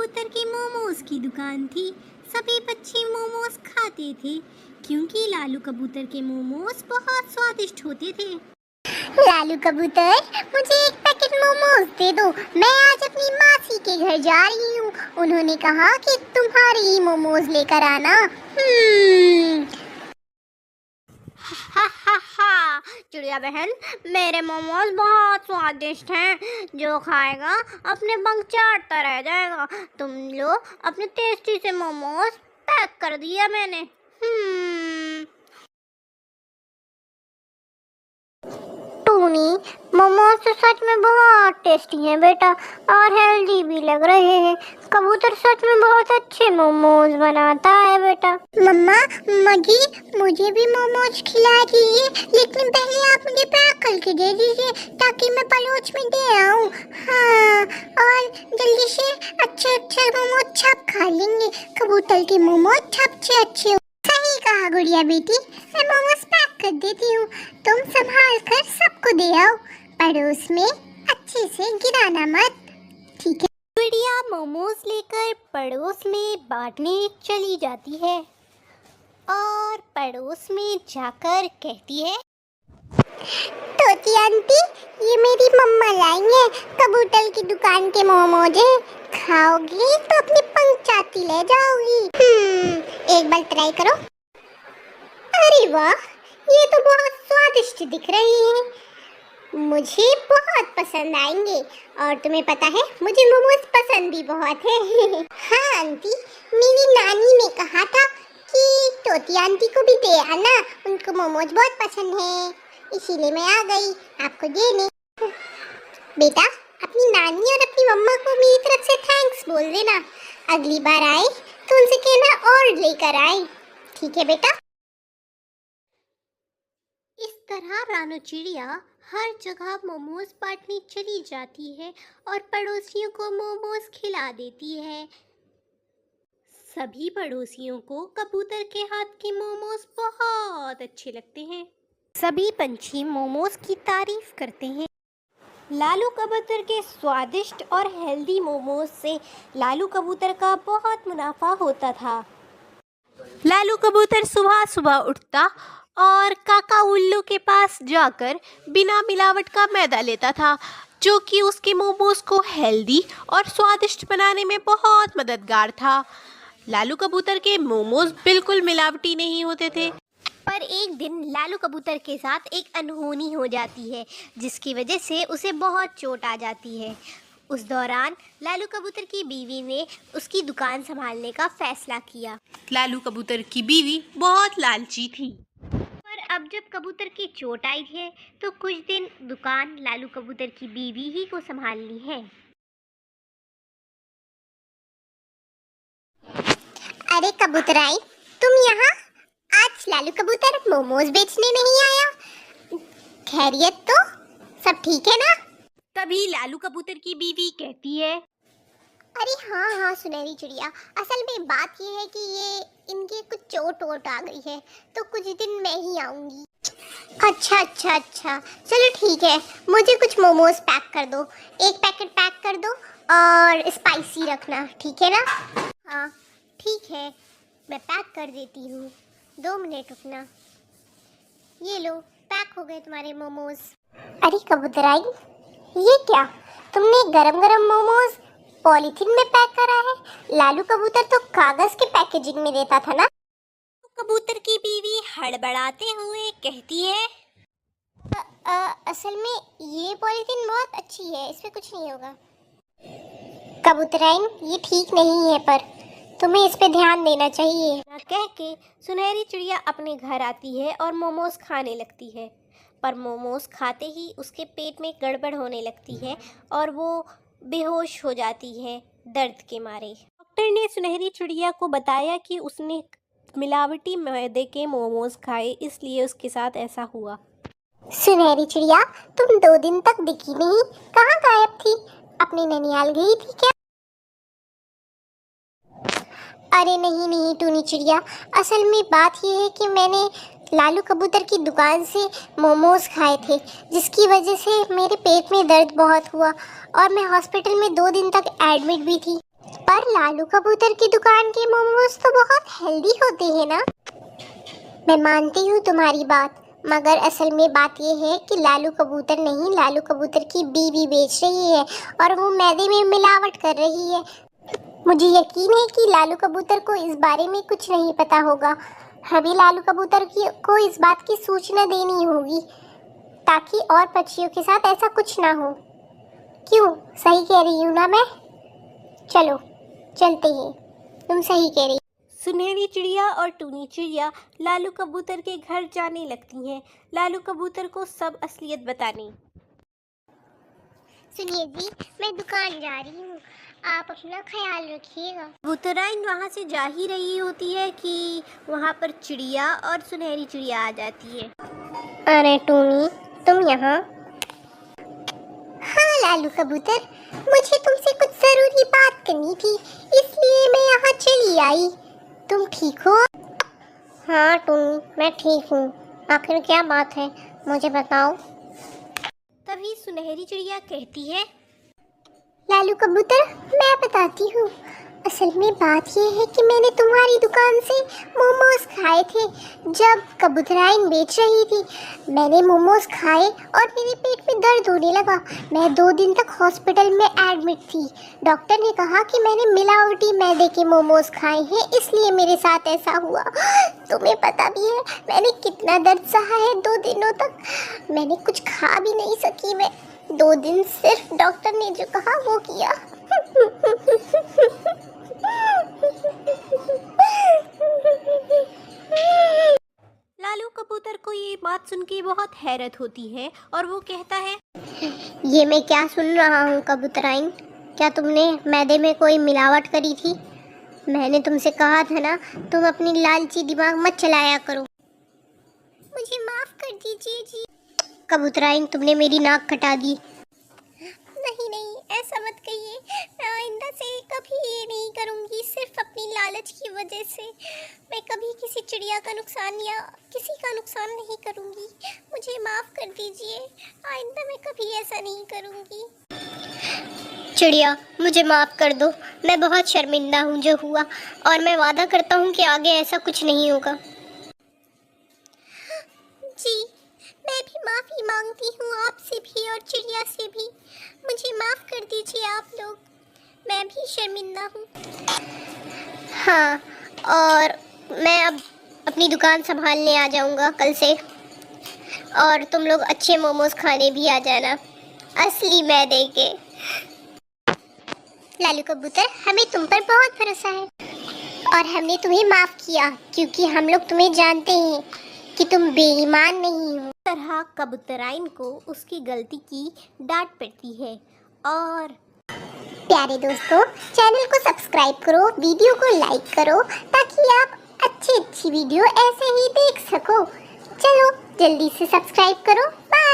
कबूतर की मोमोज की दुकान थी। सभी बच्चे मोमोज खाते थे क्योंकि लालू कबूतर के मोमोज बहुत स्वादिष्ट होते थे। लालू कबूतर, मुझे एक पैकेट मोमोज दे दो। मैं आज अपनी मासी के घर जा रही हूँ। उन्होंने कहा कि तुम्हारे ही मोमोज लेकर आना। हा हा हा, चिड़िया बहन, मेरे मोमोज बहुत स्वादिष्ट हैं। जो खाएगा अपने पंख चाटता रह जाएगा। तुम लो अपने टेस्टी से मोमोज, पैक कर दिया मैंने। टूनी, मोमोज तो सच में बहुत टेस्टी हैं बेटा, और हेल्दी भी लग रहे हैं। कबूतर सच में बहुत अच्छे मोमोज बनाता है बेटा। मम्मा, मगी, मुझे भी मोमोज खिला दीजिए, लेकिन पहले आप मुझे पैक करके दे दीजिए ताकि मैं पलोच में दे आऊँ। हाँ, और जल्दी से अच्छे अच्छे मोमोज छाप खा लेंगे। कबूतर के मोमोज सबसे अच्छे। सही कहा गुड़िया बेटी, मैं मोमोज पैक कर देती हूँ। तुम संभाल कर सबको दे आओ, पड़ोस में अच्छे से गिराना मत, ठीक है? गुड़िया मोमोज लेकर पड़ोस में बांटने चली जाती है और पड़ोस में जाकर कहती है, तोती आंटी, ये मेरी मम्मा लाई है, कबूतर की दुकान के मोमोज है। खाओगी तो अपने पंख चाटती ले जाओगी। एक बार ट्राई करो। अरे वाह, ये तो बहुत स्वादिष्ट दिख रही है। मुझे बहुत पसंद आएंगे, और तुम्हें पता है मुझे मोमोज पसंद भी बहुत है। हाँ आंटी, मेरी नानी ने कहा था कि तोती आंटी को भी दे आना, उनको मोमोज बहुत पसंद है, इसीलिए मैं आ गई आपको देने। बेटा, अपनी नानी और अपनी मम्मा को मेरी तरफ से थैंक्स बोल देना। अगली बार आए तो उनसे कहना और लेकर आए, ठीक है बेटा? इस तरह रानू चिड़िया हर जगह मोमोज बांटने चली जाती है और पड़ोसियों को मोमोज खिला देती है। सभी पड़ोसियों को कबूतर के हाथ के मोमोज बहुत अच्छे लगते हैं। सभी पंछी मोमोज की तारीफ करते हैं। लालू कबूतर के स्वादिष्ट और हेल्दी मोमोज से लालू कबूतर का बहुत मुनाफा होता था। लालू कबूतर सुबह सुबह उठता और काका उल्लू के पास जाकर बिना मिलावट का मैदा लेता था, जो कि उसके मोमोज को हेल्दी और स्वादिष्ट बनाने में बहुत मददगार था। लालू कबूतर के मोमोज बिल्कुल मिलावटी नहीं होते थे। पर एक दिन लालू कबूतर के साथ एक अनहोनी हो जाती है, जिसकी वजह से उसे बहुत चोट आ जाती है। उस दौरान लालू कबूतर की बीवी ने उसकी दुकान संभालने का फैसला किया। लालू कबूतर की बीवी बहुत लालची थी, पर अब जब कबूतर की चोट आई है तो कुछ दिन दुकान लालू कबूतर की बीवी ही को संभालनी है। अरे कबूतराई, तुम यहाँ? आज लालू कबूतर मोमोज बेचने नहीं आया? खैरियत तो? सब ठीक है ना? तभी लालू कबूतर की बीवी कहती है, अरे हाँ हाँ सुनहरी चिड़िया, असल में बात ये है कि ये इनके कुछ चोट वोट आ गई है, तो कुछ दिन मैं ही आऊँगी। अच्छा अच्छा अच्छा, चलो ठीक है, मुझे कुछ मोमोज पैक कर दो। एक पैकेट पैक कर दो और स्पाइसी रखना, ठीक है ना? हाँ ठीक है, मैं पैक कर देती हूँ, 2 मिनट रुकना। ये लो, पैक हो गए तुम्हारे मोमोज। अरे कबूतराई, ये क्या? तुमने गरम गरम मोमोज पॉलीथीन में पैक करा है? लालू कबूतर तो कागज के पैकेजिंग में देता था ना? कबूतर की बीवी हड़बड़ाते हुए कहती है, असल में ये पॉलीथीन बहुत अच्छी है, इसमें कुछ नहीं होगा। कबूतराइन, ये ठीक नहीं है, पर तुम्हें इस पे ध्यान देना चाहिए। कह के सुनहरी चिड़िया अपने घर आती है और मोमोज खाने लगती है, पर मोमोज खाते ही उसके पेट में गड़बड़ होने लगती है और वो बेहोश हो जाती है दर्द के मारे। डॉक्टर ने सुनहरी चिड़िया को बताया कि उसने मिलावटी मैदे के मोमोज खाए, इसलिए उसके साथ ऐसा हुआ। सुनहरी चिड़िया, तुम 2 दिन तक दिखी नहीं, कहाँ गायब थी? अपने ननियाल गई थी क्या? अरे नहीं नहीं टूनी चिड़िया, असल में बात यह है कि मैंने लालू कबूतर की दुकान से मोमोज खाए थे, जिसकी वजह से मेरे पेट में दर्द बहुत हुआ और मैं हॉस्पिटल में 2 दिन तक एडमिट भी थी। पर लालू कबूतर की दुकान के मोमोज तो बहुत हेल्दी होते हैं ना। मैं मानती हूँ तुम्हारी बात, मगर असल में बात ये है कि लालू कबूतर नहीं, लालू कबूतर की बीवी बेच रही है और वो मैदे में मिलावट कर रही है। मुझे यकीन है कि लालू कबूतर को इस बारे में कुछ नहीं पता होगा। हमें लालू कबूतर को इस बात की सूचना देनी होगी ताकि और पक्षियों के साथ ऐसा कुछ ना हो। क्यों, सही कह रही हूँ ना मैं? चलो चलते हैं, तुम सही कह रही। सुनहरी चिड़िया और टूनी चिड़िया लालू कबूतर के घर जाने लगती हैं, लालू कबूतर को सब असलियत बताने। सुनिए जी, मैं दुकान जा रही हूँ, आप अपना ख्याल रखिएगा। कबूतराइन वहाँ से जा ही रही होती है कि वहाँ पर चिड़िया और सुनहरी चिड़िया आ जाती है। अरे टूनी, तुम यहाँ? हाँ लालू कबूतर, मुझे तुमसे कुछ जरूरी बात करनी थी, इसलिए मैं यहाँ चली आई। तुम ठीक हो? हाँ टूनी, मैं ठीक हूँ। आखिर क्या बात है, मुझे बताओ। तभी सुनहरी चिड़िया कहती है, लालू कबूतर, मैं बताती हूँ। असल में बात यह है कि मैंने तुम्हारी दुकान से मोमोज खाए थे जब कबूतराइन बेच रही थी। मैंने मोमोज खाए और मेरे पेट में दर्द होने लगा। मैं 2 दिन तक हॉस्पिटल में एडमिट थी। डॉक्टर ने कहा कि मैंने मिलावटी मैदे के मोमोज खाए हैं, इसलिए मेरे साथ ऐसा हुआ। तुम्हें पता भी है मैंने कितना दर्द सहा है 2 दिनों तक। मैंने कुछ खा भी नहीं सकी। मैं 2 दिन सिर्फ डॉक्टर ने जो कहा वो किया। लालू कबूतर को ये बात सुन के बहुत हैरत होती है और वो कहता है, ये मैं क्या सुन रहा हूँ कबूतराइन? क्या तुमने मैदे में कोई मिलावट करी थी? मैंने तुमसे कहा था ना, तुम अपनी लालची दिमाग मत चलाया करो। मुझे माफ कर दीजिए जी। कबूतराइन, तुमने मेरी नाक कटा दी। नहीं नहीं, ऐसा मत कहिए। मैं आइंदा से कभी ये नहीं करूँगी, सिर्फ अपनी लालच की वजह से। मैं कभी किसी चिड़िया का नुकसान या किसी का नुकसान नहीं करूँगी। मुझे माफ़ कर दीजिए, आइंदा मैं कभी ऐसा नहीं करूँगी। चिड़िया, मुझे माफ़ कर दो। मैं बहुत शर्मिंदा हूँ जो हुआ, और मैं वादा करता हूँ कि आगे ऐसा कुछ नहीं होगा। जी, मैं भी माफ़ी मांगती हूँ आपसे भी और चिड़िया से भी। मुझे माफ़ कर दीजिए आप लोग, मैं भी शर्मिंदा हूँ। हाँ, और मैं अब अपनी दुकान संभालने आ जाऊँगा कल से, और तुम लोग अच्छे मोमोज खाने भी आ जाना, असली मैदे के। लालू कबूतर, हमें तुम पर बहुत भरोसा है और हमने तुम्हें माफ़ किया क्योंकि हम लोग तुम्हें जानते हैं कि तुम बेईमान नहीं हो। तरह कबूतराइन को उसकी गलती की डांट पड़ती है। और प्यारे दोस्तों, चैनल को सब्सक्राइब करो, वीडियो को लाइक करो ताकि आप अच्छी वीडियो ऐसे ही देख सको। चलो जल्दी से सब्सक्राइब करो। बाय।